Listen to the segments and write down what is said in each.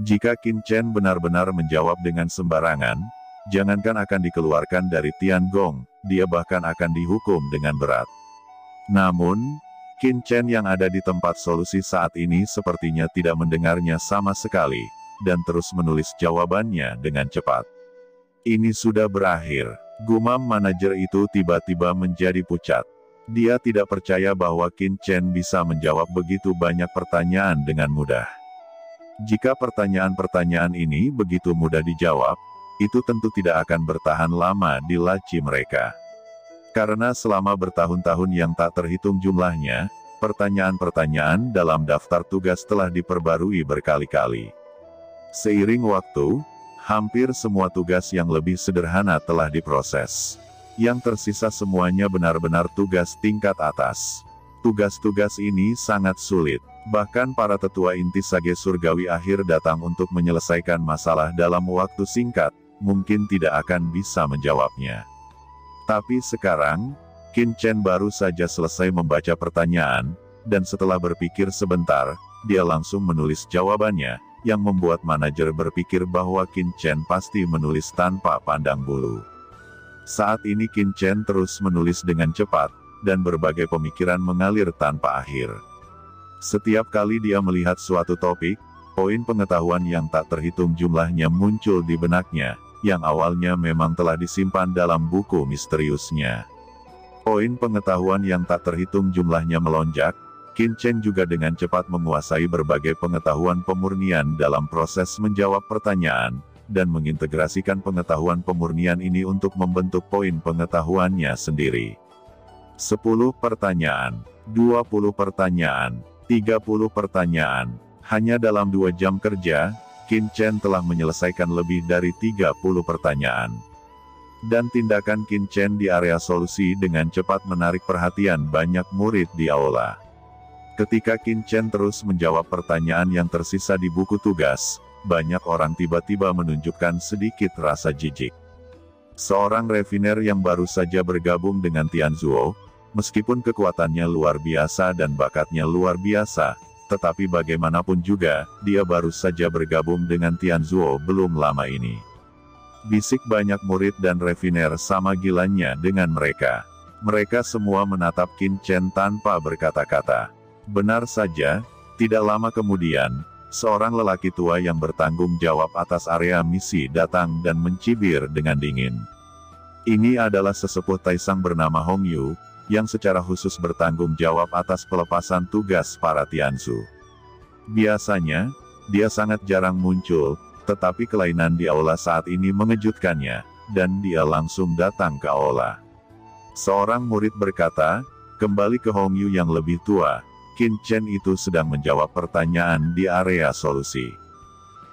Jika Qin Chen benar-benar menjawab dengan sembarangan, jangankan akan dikeluarkan dari Tiangong, dia bahkan akan dihukum dengan berat. Namun, Qin Chen yang ada di tempat solusi saat ini sepertinya tidak mendengarnya sama sekali, dan terus menulis jawabannya dengan cepat. Ini sudah berakhir. Gumam manajer itu tiba-tiba menjadi pucat. Dia tidak percaya bahwa Qin Chen bisa menjawab begitu banyak pertanyaan dengan mudah. Jika pertanyaan-pertanyaan ini begitu mudah dijawab, itu tentu tidak akan bertahan lama di laci mereka. Karena selama bertahun-tahun yang tak terhitung jumlahnya, pertanyaan-pertanyaan dalam daftar tugas telah diperbarui berkali-kali. Seiring waktu, hampir semua tugas yang lebih sederhana telah diproses. Yang tersisa semuanya benar-benar tugas tingkat atas. Tugas-tugas ini sangat sulit. Bahkan para tetua inti Sage Surgawi akhir datang untuk menyelesaikan masalah dalam waktu singkat, mungkin tidak akan bisa menjawabnya. Tapi sekarang, Qin Chen baru saja selesai membaca pertanyaan, dan setelah berpikir sebentar, dia langsung menulis jawabannya, yang membuat manajer berpikir bahwa Qin Chen pasti menulis tanpa pandang bulu. Saat ini Qin Chen terus menulis dengan cepat, dan berbagai pemikiran mengalir tanpa akhir. Setiap kali dia melihat suatu topik, poin pengetahuan yang tak terhitung jumlahnya muncul di benaknya, yang awalnya memang telah disimpan dalam buku misteriusnya. Poin pengetahuan yang tak terhitung jumlahnya melonjak. Qin Chen juga dengan cepat menguasai berbagai pengetahuan pemurnian dalam proses menjawab pertanyaan, dan mengintegrasikan pengetahuan pemurnian ini untuk membentuk poin pengetahuannya sendiri. 10 pertanyaan, 20 pertanyaan, 30 pertanyaan. Hanya dalam 2 jam kerja, Qin Chen telah menyelesaikan lebih dari 30 pertanyaan. Dan tindakan Qin Chen di area solusi dengan cepat menarik perhatian banyak murid di aula. Ketika Qin Chen terus menjawab pertanyaan yang tersisa di buku tugas, banyak orang tiba-tiba menunjukkan sedikit rasa jijik. Seorang refiner yang baru saja bergabung dengan Tianzuo, meskipun kekuatannya luar biasa dan bakatnya luar biasa, tetapi bagaimanapun juga, dia baru saja bergabung dengan Tianzuo belum lama ini. Bisik banyak murid dan refiner sama gilanya dengan mereka. Mereka semua menatap Qin Chen tanpa berkata-kata. Benar saja, tidak lama kemudian, seorang lelaki tua yang bertanggung jawab atas area misi datang dan mencibir dengan dingin. Ini adalah sesepuh Taisang bernama Hong Yu, yang secara khusus bertanggung jawab atas pelepasan tugas para Tianzu. Biasanya, dia sangat jarang muncul, tetapi kelainan di aula saat ini mengejutkannya, dan dia langsung datang ke aula. Seorang murid berkata, kembali ke Hong Yu yang lebih tua. Qin Chen itu sedang menjawab pertanyaan di area solusi.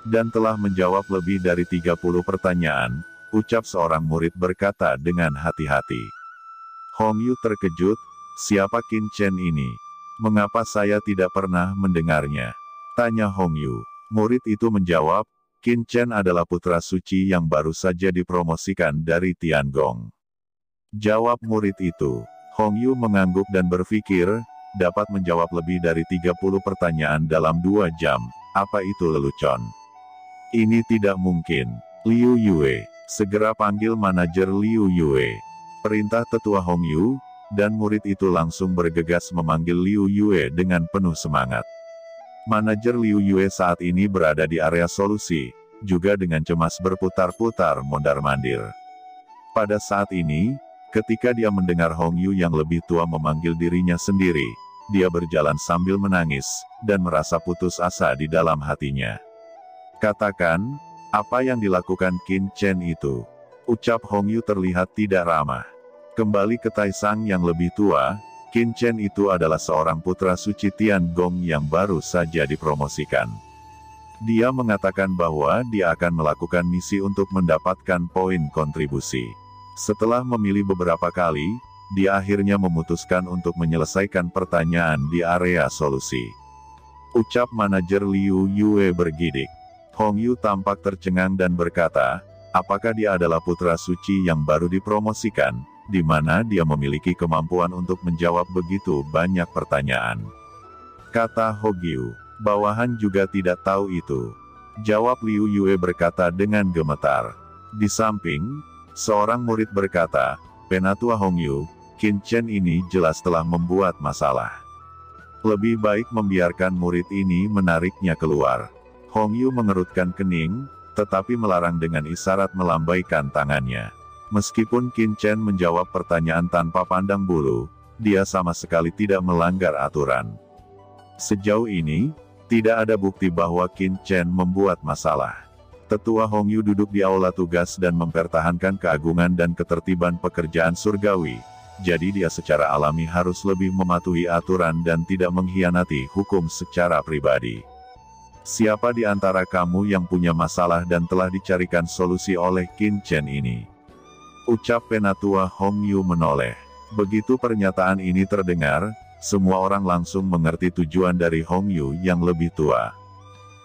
Dan telah menjawab lebih dari 30 pertanyaan, ucap seorang murid berkata dengan hati-hati. Hong Yu terkejut, siapa Qin Chen ini? Mengapa saya tidak pernah mendengarnya? Tanya Hong Yu. Murid itu menjawab, Qin Chen adalah putra suci yang baru saja dipromosikan dari Tiangong. Jawab murid itu. Hong Yu mengangguk dan berpikir, dapat menjawab lebih dari 30 pertanyaan dalam 2 jam, apa itu lelucon? Ini tidak mungkin. Liu Yue, segera panggil manajer Liu Yue. Perintah tetua Hong Yu, dan murid itu langsung bergegas memanggil Liu Yue dengan penuh semangat. Manajer Liu Yue saat ini berada di area solusi, juga dengan cemas berputar-putar mondar-mandir. Pada saat ini, ketika dia mendengar Hong Yu yang lebih tua memanggil dirinya sendiri, dia berjalan sambil menangis, dan merasa putus asa di dalam hatinya. Katakan, apa yang dilakukan Qin Chen itu? Ucap Hong Yu terlihat tidak ramah. Kembali ke Taisang yang lebih tua, Qin Chen itu adalah seorang putra suci Tiangong yang baru saja dipromosikan. Dia mengatakan bahwa dia akan melakukan misi untuk mendapatkan poin kontribusi. Setelah memilih beberapa kali, dia akhirnya memutuskan untuk menyelesaikan pertanyaan di area solusi. Ucap manajer Liu Yue bergidik. Hong Yu tampak tercengang dan berkata, apakah dia adalah putra suci yang baru dipromosikan, di mana dia memiliki kemampuan untuk menjawab begitu banyak pertanyaan? Kata Hong Yu, bawahan juga tidak tahu itu. Jawab Liu Yue berkata dengan gemetar. Di samping, seorang murid berkata, Penatua Hongyu, Qin Chen ini jelas telah membuat masalah. Lebih baik membiarkan murid ini menariknya keluar. Hongyu mengerutkan kening, tetapi melarang dengan isyarat melambaikan tangannya. Meskipun Qin Chen menjawab pertanyaan tanpa pandang bulu, dia sama sekali tidak melanggar aturan. Sejauh ini, tidak ada bukti bahwa Qin Chen membuat masalah. Tetua Hongyu duduk di aula tugas dan mempertahankan keagungan dan ketertiban pekerjaan surgawi. Jadi dia secara alami harus lebih mematuhi aturan dan tidak mengkhianati hukum secara pribadi. Siapa di antara kamu yang punya masalah dan telah dicarikan solusi oleh Qin Chen ini? Ucap Penatua Hongyu menoleh. Begitu pernyataan ini terdengar, semua orang langsung mengerti tujuan dari Hongyu yang lebih tua.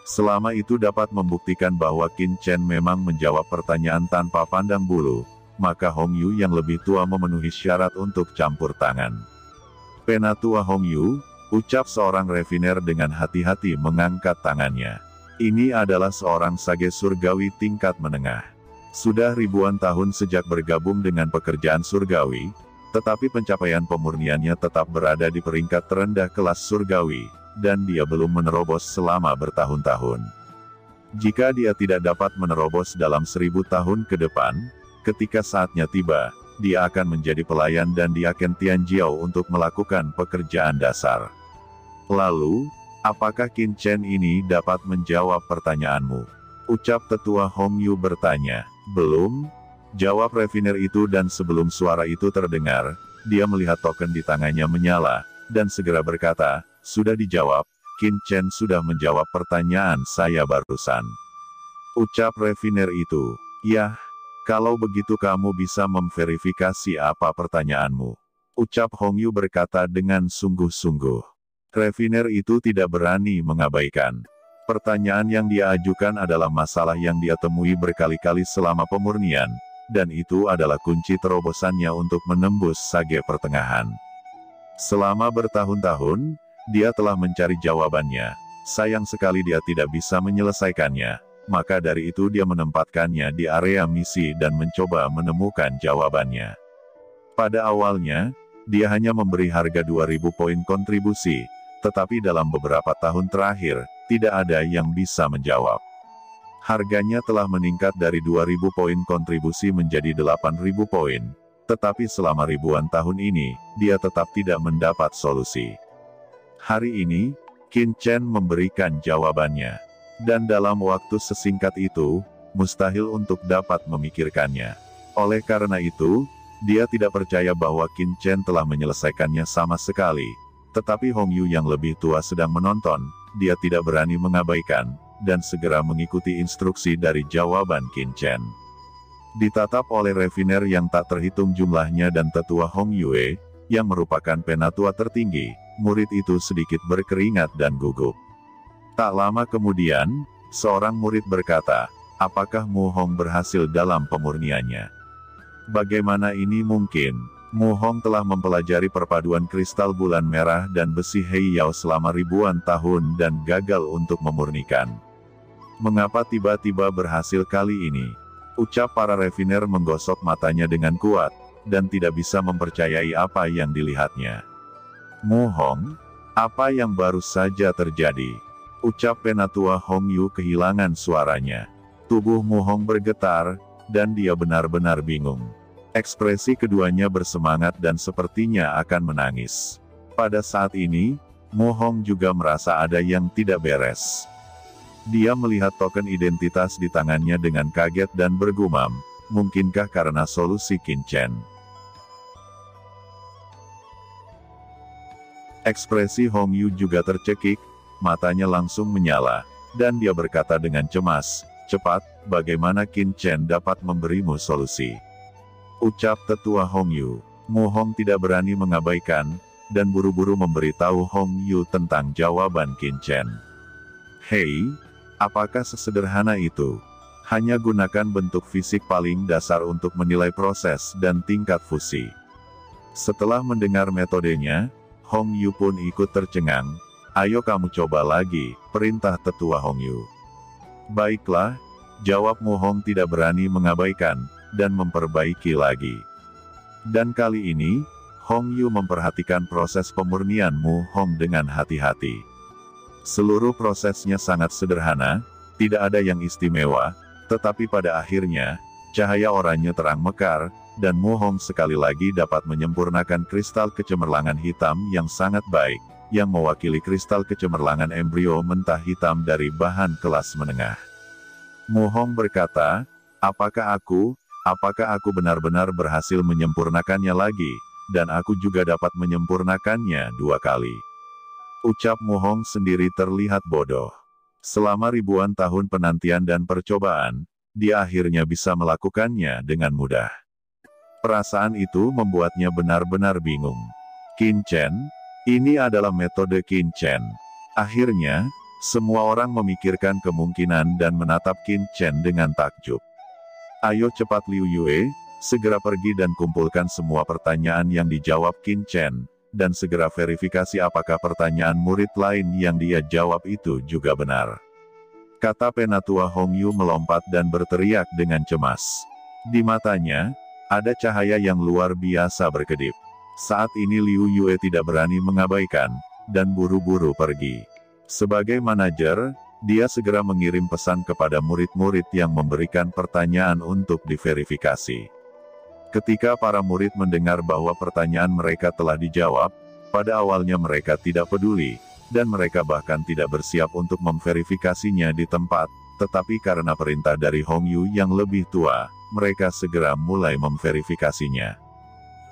Selama itu dapat membuktikan bahwa Qin Chen memang menjawab pertanyaan tanpa pandang bulu, maka Hongyu yang lebih tua memenuhi syarat untuk campur tangan. Penatua Hongyu, ucap seorang refiner dengan hati-hati mengangkat tangannya. Ini adalah seorang sage surgawi tingkat menengah. Sudah ribuan tahun sejak bergabung dengan pekerjaan surgawi, tetapi pencapaian pemurniannya tetap berada di peringkat terendah kelas surgawi, dan dia belum menerobos selama bertahun-tahun. Jika dia tidak dapat menerobos dalam 1000 tahun ke depan, ketika saatnya tiba, dia akan menjadi pelayan dan diaken Tianjiao untuk melakukan pekerjaan dasar. Lalu, apakah Qin Chen ini dapat menjawab pertanyaanmu? Ucap Tetua Hongyu bertanya. Belum, jawab refiner itu dan sebelum suara itu terdengar, dia melihat token di tangannya menyala, dan segera berkata, sudah dijawab, Qin Chen sudah menjawab pertanyaan saya barusan. Ucap refiner itu, yah, kalau begitu kamu bisa memverifikasi apa pertanyaanmu. Ucap Hongyu berkata dengan sungguh-sungguh. Refiner itu tidak berani mengabaikan. Pertanyaan yang dia ajukan adalah masalah yang dia temui berkali-kali selama pemurnian, dan itu adalah kunci terobosannya untuk menembus sage pertengahan. Selama bertahun-tahun, dia telah mencari jawabannya. Sayang sekali dia tidak bisa menyelesaikannya, maka dari itu dia menempatkannya di area misi dan mencoba menemukan jawabannya. Pada awalnya, dia hanya memberi harga 2000 poin kontribusi, tetapi dalam beberapa tahun terakhir, tidak ada yang bisa menjawab. Harganya telah meningkat dari 2000 poin kontribusi menjadi 8000 poin, tetapi selama ribuan tahun ini, dia tetap tidak mendapat solusi. Hari ini, Qin Chen memberikan jawabannya. Dan dalam waktu sesingkat itu, mustahil untuk dapat memikirkannya. Oleh karena itu, dia tidak percaya bahwa Qin Chen telah menyelesaikannya sama sekali. Tetapi Hongyu yang lebih tua sedang menonton, dia tidak berani mengabaikan, dan segera mengikuti instruksi dari jawaban Qin Chen. Ditatap oleh refiner yang tak terhitung jumlahnya dan Tetua Hongyue, yang merupakan penatua tertinggi, murid itu sedikit berkeringat dan gugup. Tak lama kemudian, seorang murid berkata, apakah Mu Hong berhasil dalam pemurniannya? Bagaimana ini mungkin? Mu Hong telah mempelajari perpaduan kristal bulan merah dan besi Hei Yao selama ribuan tahun dan gagal untuk memurnikan. Mengapa tiba-tiba berhasil kali ini? Ucap para refiner menggosok matanya dengan kuat, dan tidak bisa mempercayai apa yang dilihatnya. Mu Hong, apa yang baru saja terjadi? Ucap penatua Hongyu kehilangan suaranya. Tubuh Mu Hong bergetar, dan dia benar-benar bingung. Ekspresi keduanya bersemangat dan sepertinya akan menangis. Pada saat ini, Mu Hong juga merasa ada yang tidak beres. Dia melihat token identitas di tangannya dengan kaget dan bergumam, mungkinkah karena solusi Qin Chen? Ekspresi Hongyu juga tercekik, matanya langsung menyala, dan dia berkata dengan cemas, cepat, bagaimana Qin Chen dapat memberimu solusi? Ucap Tetua Hongyu. Mu Hong tidak berani mengabaikan, dan buru-buru memberitahu Hongyu tentang jawaban Qin Chen. Hei, apakah sesederhana itu? Hanya gunakan bentuk fisik paling dasar untuk menilai proses dan tingkat fusi. Setelah mendengar metodenya, Hongyu pun ikut tercengang. Ayo kamu coba lagi, perintah Tetua Hongyu. Baiklah, jawab Mu Hong tidak berani mengabaikan, dan memperbaiki lagi. Dan kali ini, Hong Yu memperhatikan proses pemurnian Mu Hong dengan hati-hati. Seluruh prosesnya sangat sederhana, tidak ada yang istimewa, tetapi pada akhirnya, cahaya oranye terang mekar, dan Mu Hong sekali lagi dapat menyempurnakan kristal kecemerlangan hitam yang sangat baik, yang mewakili kristal kecemerlangan embrio mentah hitam dari bahan kelas menengah. Mu Hong berkata, apakah aku benar-benar berhasil menyempurnakannya lagi, dan aku juga dapat menyempurnakannya 2 kali. Ucap Mu Hong sendiri terlihat bodoh. Selama ribuan tahun penantian dan percobaan, dia akhirnya bisa melakukannya dengan mudah. Perasaan itu membuatnya benar-benar bingung. Qin Chen, ini adalah metode Qin Chen. Akhirnya, semua orang memikirkan kemungkinan dan menatap Qin Chen dengan takjub. Ayo cepat Liu Yue, segera pergi dan kumpulkan semua pertanyaan yang dijawab Qin Chen, dan segera verifikasi apakah pertanyaan murid lain yang dia jawab itu juga benar. Kata Penatua Hong Yu melompat dan berteriak dengan cemas. Di matanya, ada cahaya yang luar biasa berkedip. Saat ini Liu Yue tidak berani mengabaikan, dan buru-buru pergi. Sebagai manajer, dia segera mengirim pesan kepada murid-murid yang memberikan pertanyaan untuk diverifikasi. Ketika para murid mendengar bahwa pertanyaan mereka telah dijawab, pada awalnya mereka tidak peduli, dan mereka bahkan tidak bersiap untuk memverifikasinya di tempat, tetapi karena perintah dari Hong Yu yang lebih tua, mereka segera mulai memverifikasinya.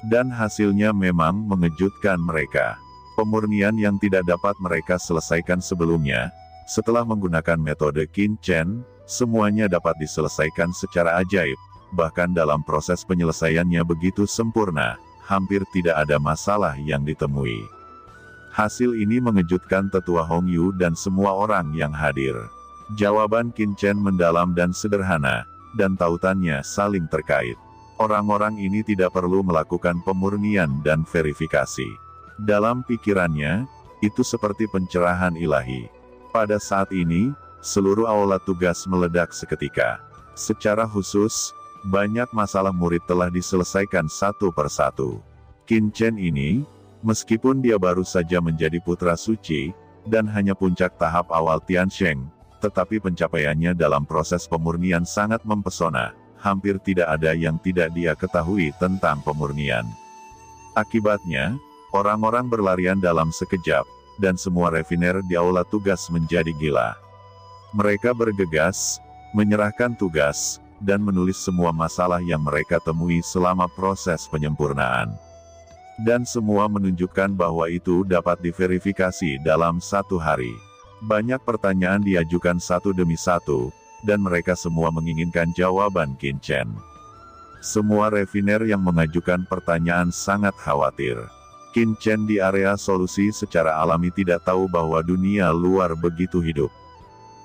Dan hasilnya memang mengejutkan mereka. Pemurnian yang tidak dapat mereka selesaikan sebelumnya, setelah menggunakan metode Qin Chen, semuanya dapat diselesaikan secara ajaib, bahkan dalam proses penyelesaiannya begitu sempurna, hampir tidak ada masalah yang ditemui. Hasil ini mengejutkan tetua Hong Yu dan semua orang yang hadir. Jawaban Qin Chen mendalam dan sederhana, dan tautannya saling terkait. Orang-orang ini tidak perlu melakukan pemurnian dan verifikasi. Dalam pikirannya, itu seperti pencerahan ilahi. Pada saat ini, seluruh aula tugas meledak seketika. Secara khusus, banyak masalah murid telah diselesaikan satu persatu. Qin Chen ini, meskipun dia baru saja menjadi putra suci, dan hanya puncak tahap awal Tiansheng, tetapi pencapaiannya dalam proses pemurnian sangat mempesona, hampir tidak ada yang tidak dia ketahui tentang pemurnian. Akibatnya, orang-orang berlarian dalam sekejap, dan semua refiner di aula tugas menjadi gila. Mereka bergegas, menyerahkan tugas, dan menulis semua masalah yang mereka temui selama proses penyempurnaan. Dan semua menunjukkan bahwa itu dapat diverifikasi dalam 1 hari. Banyak pertanyaan diajukan satu demi satu, dan mereka semua menginginkan jawaban Qin Chen. Semua refiner yang mengajukan pertanyaan sangat khawatir. Qin Chen di area solusi secara alami tidak tahu bahwa dunia luar begitu hidup.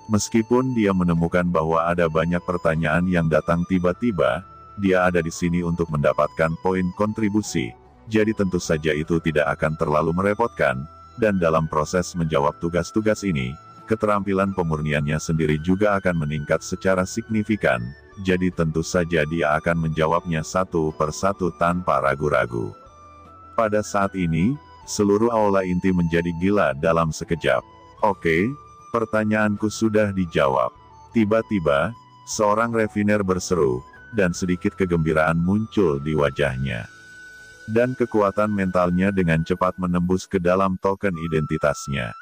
Meskipun dia menemukan bahwa ada banyak pertanyaan yang datang tiba-tiba, dia ada di sini untuk mendapatkan poin kontribusi, jadi tentu saja itu tidak akan terlalu merepotkan. Dan dalam proses menjawab tugas-tugas ini, keterampilan pemurniannya sendiri juga akan meningkat secara signifikan, jadi tentu saja dia akan menjawabnya satu persatu tanpa ragu-ragu. Pada saat ini, seluruh aula inti menjadi gila dalam sekejap. Oke, pertanyaanku sudah dijawab. Tiba-tiba, seorang refiner berseru, dan sedikit kegembiraan muncul di wajahnya. Dan kekuatan mentalnya dengan cepat menembus ke dalam token identitasnya.